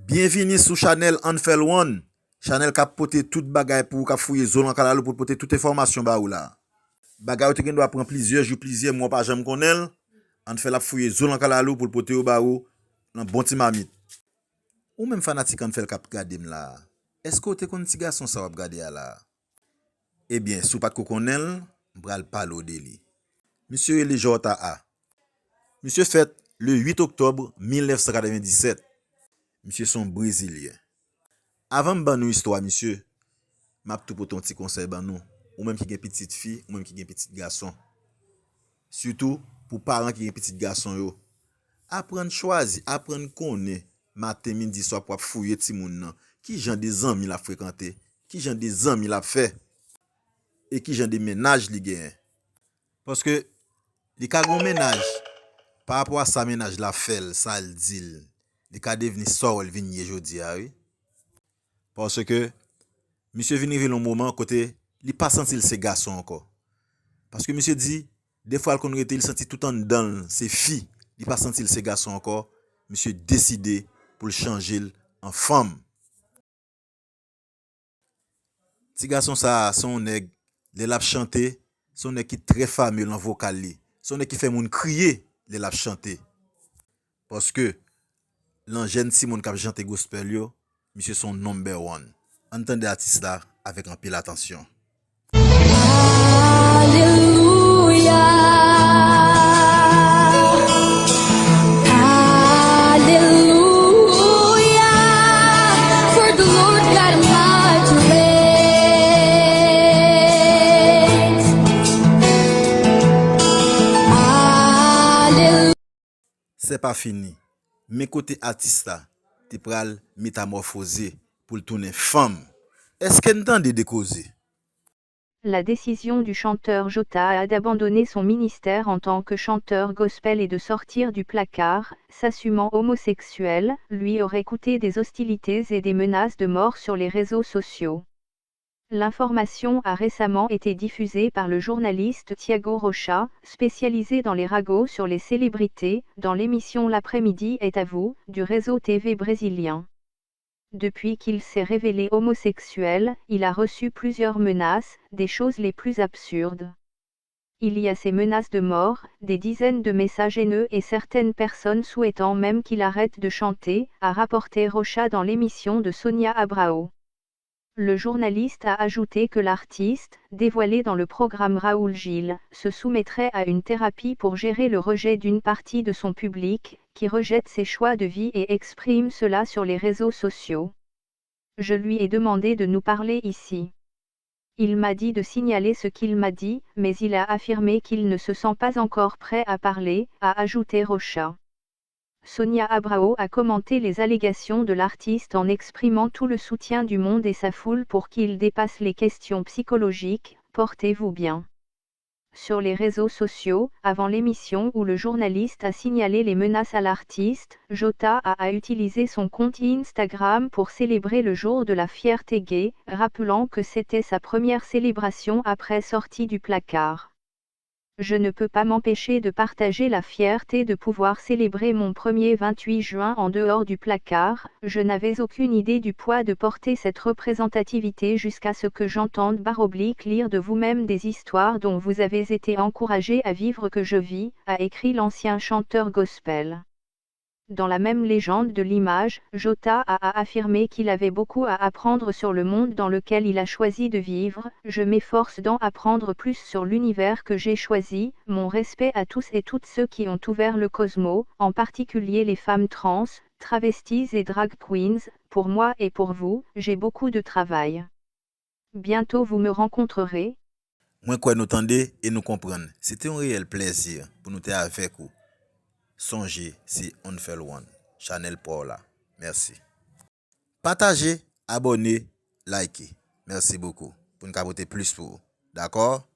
Bienvenue sur Channel Anfel One. Channel qui a porté toute bagaille pour qu'a fouiller zone en Kalalou pour porter toute information ba ou là. Bagaille te doit prendre plusieurs jours, plusieurs mois pas jamais connaît. Anfel a fouiller zone en Kalalou pour porter au ba ou dans bon petit mamite. Ou même fanatique Anfel qui a regardé là. Est-ce que tu connais petit garçon ça va regarder là? Eh bien, sous pas de connaît, m'bral parler de lui. Monsieur Eli Jota A. Monsieur fait le 8 octobre 1997. Monsieur son brésilien. Avant de nous histoire, monsieur, m'a tout pour ton petit conseil ban nous, ou même qui gen petite fille, ou même qui gen petit garçon. Surtout pour parents qui gen petit garçon yo. Apprendre choisir, apprendre connaître matin midi soir pour fouiller ti moun nan. Qui genre des amis la fréquenter, qui genre des amis la fait et qui genre des ménages li gen. Parce que les ka gon ménage par rapport à sa ménage la fait, ça le dit, les ka devini sort el vini jodi a oui. Parce que monsieur vini vivre un moment côté il pas senti ses garçons encore. Parce que monsieur dit des fois qu'on était il senti tout en dedans ses filles, il pas senti ses garçons encore. Monsieur décidé pour le changer en femme. Petit garçon ça son nèg les l'a chanter, son nèg qui très fameux en vocal li. Son nèg qui fait moun crier les l'a chanter. Parce que l'angène Simon qui a chanté gospel yo, monsieur son number one. Entendez l'artiste là avec un peu l'attention. Alléluia. Alléluia. For the Lord God Almighty reigns. Alléluia. C'est pas fini. Mais côté artiste là, tu pral métamorphoser pour le tourner femme. Est-ce qu'elle entend de causer? La décision du chanteur Jota d'abandonner son ministère en tant que chanteur gospel et de sortir du placard, s'assumant homosexuel, lui aurait coûté des hostilités et des menaces de mort sur les réseaux sociaux. L'information a récemment été diffusée par le journaliste Thiago Rocha, spécialisé dans les ragots sur les célébrités, dans l'émission L'après-midi est à vous, du réseau TV brésilien. Depuis qu'il s'est révélé homosexuel, il a reçu plusieurs menaces, des choses les plus absurdes. Il y a ces menaces de mort, des dizaines de messages haineux et certaines personnes souhaitant même qu'il arrête de chanter, a rapporté Rocha dans l'émission de Sonia Abrao. Le journaliste a ajouté que l'artiste, dévoilé dans le programme Raoul Gilles, se soumettrait à une thérapie pour gérer le rejet d'une partie de son public, qui rejette ses choix de vie et exprime cela sur les réseaux sociaux. Je lui ai demandé de nous parler ici. Il m'a dit de signaler ce qu'il m'a dit, mais il a affirmé qu'il ne se sent pas encore prêt à parler, a ajouté Rocha. Sonia Abrao a commenté les allégations de l'artiste en exprimant tout le soutien du monde et sa foule pour qu'il dépasse les questions psychologiques. Portez-vous bien. Sur les réseaux sociaux, avant l'émission où le journaliste a signalé les menaces à l'artiste, Jota a utilisé son compte Instagram pour célébrer le jour de la fierté gay, rappelant que c'était sa première célébration après sortie du placard. Je ne peux pas m'empêcher de partager la fierté de pouvoir célébrer mon premier 28 juin en dehors du placard. Je n'avais aucune idée du poids de porter cette représentativité jusqu'à ce que j'entende / lire de vous-même des histoires dont vous avez été encouragé à vivre que je vis, a écrit l'ancien chanteur gospel. Dans la même légende de l'image, Jota a affirmé qu'il avait beaucoup à apprendre sur le monde dans lequel il a choisi de vivre. Je m'efforce d'en apprendre plus sur l'univers que j'ai choisi. Mon respect à tous et toutes ceux qui ont ouvert le cosmos, en particulier les femmes trans, travestis et drag queens. Pour moi et pour vous, j'ai beaucoup de travail. Bientôt vous me rencontrerez. Moi quoi nous tendez et nous comprendre. C'était un réel plaisir pour nous être avec vous. Songez, c'est Anfel One, Channel Paula. Merci. Partagez, abonnez, likez. Merci beaucoup. Pour nous capoter plus pour vous. D'accord?